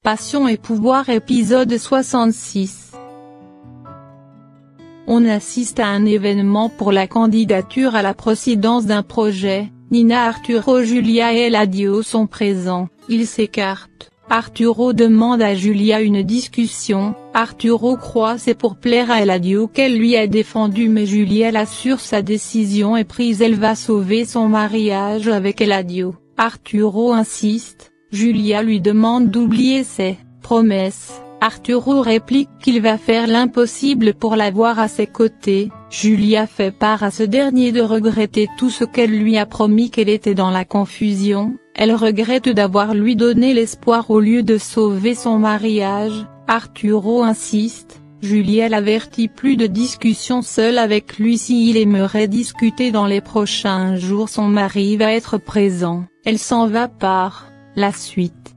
Passion et pouvoir épisode 66. On assiste à un événement pour la candidature à la présidence d'un projet. Nina Arturo, Julia et Eladio sont présents, ils s'écartent. Arturo demande à Julia une discussion. Arturo croit c'est pour plaire à Eladio qu'elle lui a défendu, mais Julia l'assure sa décision est prise, elle va sauver son mariage avec Eladio. Arturo insiste, Julia lui demande d'oublier ses promesses. Arturo réplique qu'il va faire l'impossible pour l'avoir à ses côtés. Julia fait part à ce dernier de regretter tout ce qu'elle lui a promis, qu'elle était dans la confusion. Elle regrette d'avoir lui donné l'espoir au lieu de sauver son mariage. Arturo insiste, Julia l'avertit plus de discussion seule avec lui s'il aimerait discuter dans les prochains jours, son mari va être présent. Elle s'en va par la suite.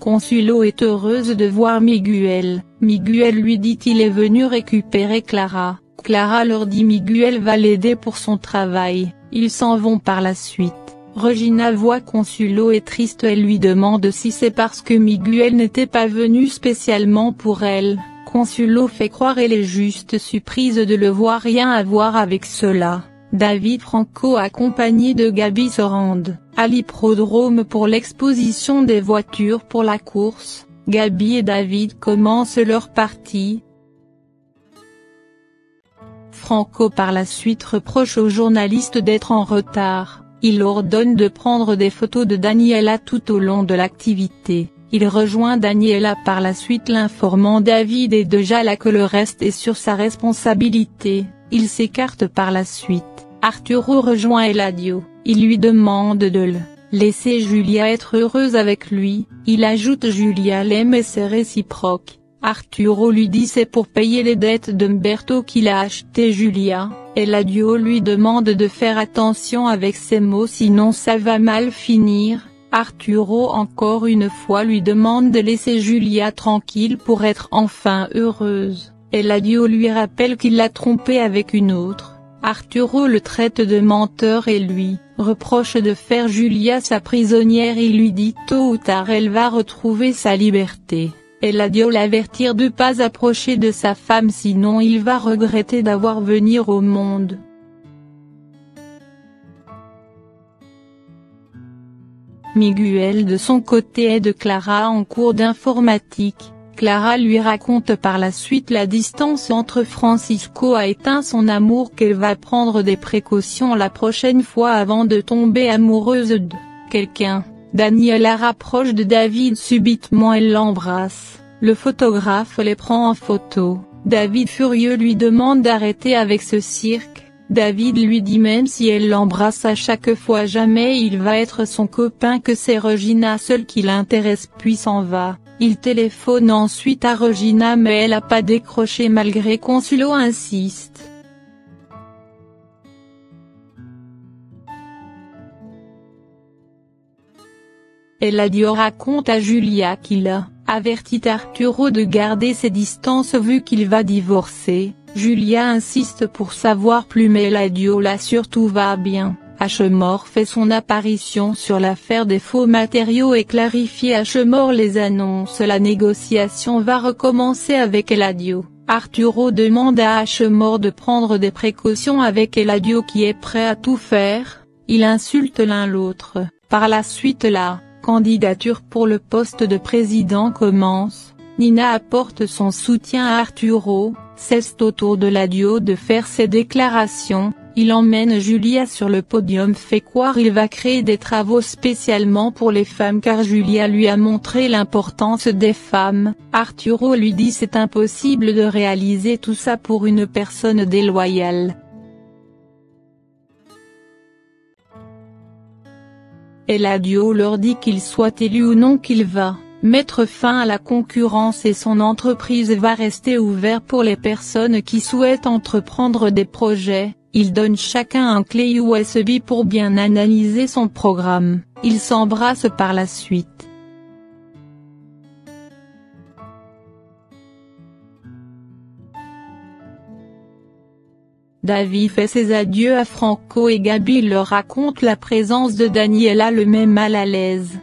Consuelo est heureuse de voir Miguel. Miguel lui dit qu'il est venu récupérer Clara. Clara leur dit Miguel va l'aider pour son travail. Ils s'en vont par la suite. Regina voit Consuelo est triste, elle lui demande si c'est parce que Miguel n'était pas venu spécialement pour elle. Consuelo fait croire elle est juste surprise de le voir, rien à voir avec cela. David Franco accompagné de Gabi se rendent à l'hippodrome pour l'exposition des voitures pour la course. Gabi et David commencent leur partie. Franco par la suite reproche aux journalistes d'être en retard. Il ordonne de prendre des photos de Daniela tout au long de l'activité. Il rejoint Daniela par la suite, l'informant David et Dejala que le reste est sur sa responsabilité. Il s'écarte par la suite. Arturo rejoint Eladio, il lui demande de le laisser Julia être heureuse avec lui. Il ajoute Julia l'aime et c'est réciproque. Arturo lui dit c'est pour payer les dettes d'Umberto qu'il a acheté Julia. Eladio lui demande de faire attention avec ses mots sinon ça va mal finir. Arturo encore une fois lui demande de laisser Julia tranquille pour être enfin heureuse. Eladio lui rappelle qu'il l'a trompée avec une autre. Arturo le traite de menteur et lui reproche de faire Julia sa prisonnière. Il lui dit tôt ou tard elle va retrouver sa liberté. Eladio l'avertir de pas approcher de sa femme sinon il va regretter d'avoir venu au monde. Miguel de son côté aide Clara en cours d'informatique. Clara lui raconte par la suite la distance entre Francisco a éteint son amour, qu'elle va prendre des précautions la prochaine fois avant de tomber amoureuse de quelqu'un. Daniela rapproche de David subitement, elle l'embrasse. Le photographe les prend en photo. David furieux lui demande d'arrêter avec ce cirque. David lui dit même si elle l'embrasse à chaque fois jamais il va être son copain, que c'est Regina seule qui l'intéresse, puis s'en va. Il téléphone ensuite à Regina mais elle a pas décroché malgré Consuelo insiste. Eladio raconte à Julia qu'il a averti Arturo de garder ses distances vu qu'il va divorcer. Julia insiste pour savoir plus mais Eladio l'assure tout va bien. Ashmore fait son apparition sur l'affaire des faux matériaux et clarifie Ashmore les annonces. La négociation va recommencer avec Eladio. Arturo demande à Ashmore de prendre des précautions avec Eladio qui est prêt à tout faire. Ils insultent l'un l'autre. Par la suite la candidature pour le poste de président commence. Nina apporte son soutien à Arturo. C'est au tour de Eladio de faire ses déclarations. Il emmène Julia sur le podium, fait croire il va créer des travaux spécialement pour les femmes car Julia lui a montré l'importance des femmes. Arturo lui dit c'est impossible de réaliser tout ça pour une personne déloyale. Eladio leur dit qu'il soit élu ou non qu'il va mettre fin à la concurrence et son entreprise va rester ouverte pour les personnes qui souhaitent entreprendre des projets. Il donne chacun un clé USB pour bien analyser son programme. Ils s'embrassent par la suite. David fait ses adieux à Franco et Gabi leur raconte la présence de Daniela le met mal à l'aise.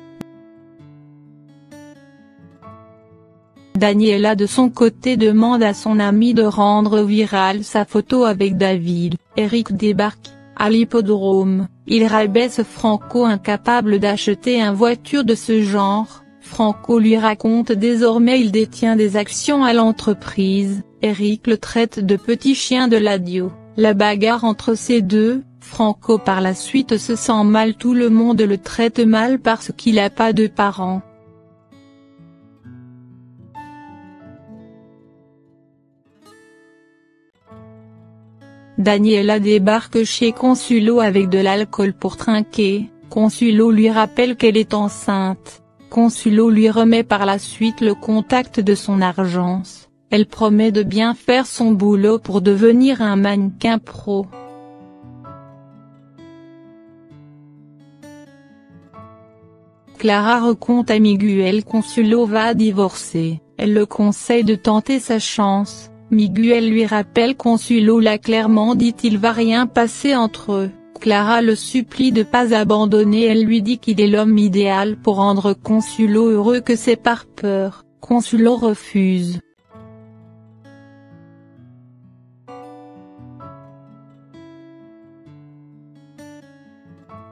Daniela de son côté demande à son ami de rendre virale sa photo avec David. Eric débarque, à l'hippodrome, il rabaisse Franco incapable d'acheter une voiture de ce genre. Franco lui raconte désormais il détient des actions à l'entreprise, Eric le traite de petit chien de l'adio. La bagarre entre ces deux, Franco par la suite se sent mal, tout le monde le traite mal parce qu'il n'a pas de parents. Daniela débarque chez Consuelo avec de l'alcool pour trinquer, Consuelo lui rappelle qu'elle est enceinte. Consuelo lui remet par la suite le contact de son agence, elle promet de bien faire son boulot pour devenir un mannequin pro. Clara raconte à Miguel Consuelo va divorcer, elle le conseille de tenter sa chance, Miguel lui rappelle Consuelo l'a clairement dit il va rien passer entre eux. Clara le supplie de pas abandonner, elle lui dit qu'il est l'homme idéal pour rendre Consuelo heureux, que c'est par peur. Consuelo refuse.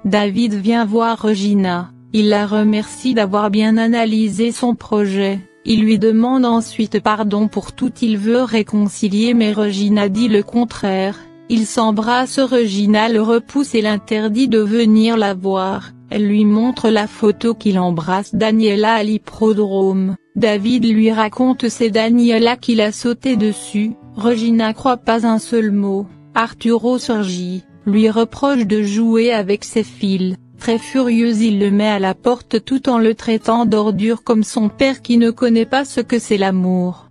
David vient voir Regina, il la remercie d'avoir bien analysé son projet, il lui demande ensuite pardon pour tout, il veut réconcilier mais Regina dit le contraire. Ils s'embrassent, Regina le repousse et l'interdit de venir la voir, elle lui montre la photo qu'il embrasse Daniela à l'hippodrome, David lui raconte c'est Daniela qui l'a sauté dessus, Regina croit pas un seul mot, Arturo surgit, lui reproche de jouer avec ses fils, très furieuse il le met à la porte tout en le traitant d'ordure comme son père qui ne connaît pas ce que c'est l'amour.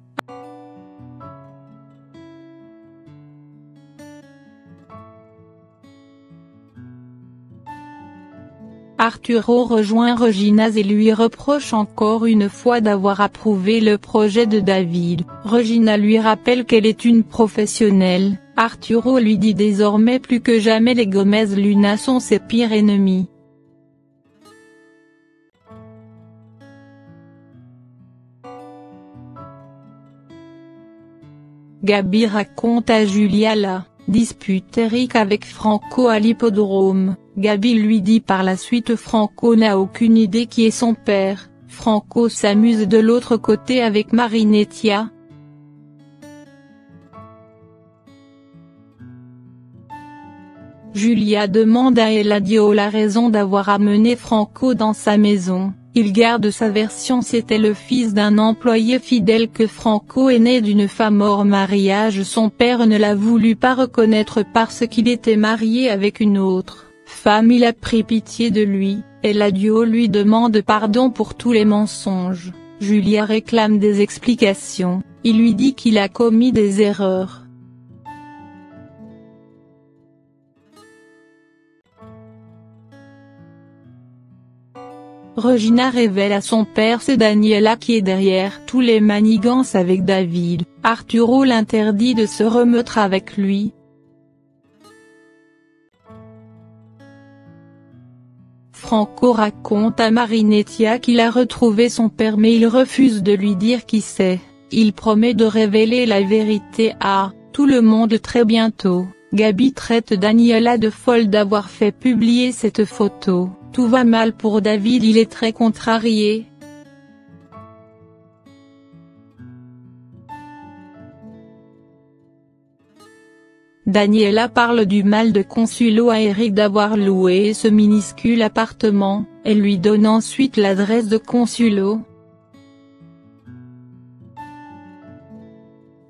Arturo rejoint Regina et lui reproche encore une fois d'avoir approuvé le projet de David. Regina lui rappelle qu'elle est une professionnelle, Arturo lui dit désormais plus que jamais les Gomez Luna sont ses pires ennemis. Gabi raconte à Julia la dispute Eric avec Franco à l'hippodrome. Gabi lui dit par la suite Franco n'a aucune idée qui est son père, Franco s'amuse de l'autre côté avec Marinettia. Julia demande à Eladio la raison d'avoir amené Franco dans sa maison, il garde sa version, c'était le fils d'un employé fidèle que Franco est né d'une femme hors mariage, son père ne l'a voulu pas reconnaître parce qu'il était marié avec une autre femme, il a pris pitié de lui, Eladio lui demande pardon pour tous les mensonges, Julia réclame des explications, il lui dit qu'il a commis des erreurs. Regina révèle à son père c'est Daniela qui est derrière tous les manigances avec David, Arturo l'interdit de se remettre avec lui. Franco raconte à Marinettia qu'il a retrouvé son père mais il refuse de lui dire qui c'est, il promet de révéler la vérité à tout le monde très bientôt. Gabi traite Daniela de folle d'avoir fait publier cette photo, tout va mal pour David, il est très contrarié. Daniela parle du mal de Consuelo à Eric d'avoir loué ce minuscule appartement, elle lui donne ensuite l'adresse de Consuelo.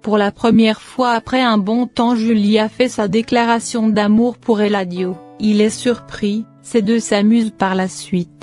Pour la première fois après un bon temps, Julia fait sa déclaration d'amour pour Eladio, il est surpris, ces deux s'amusent par la suite.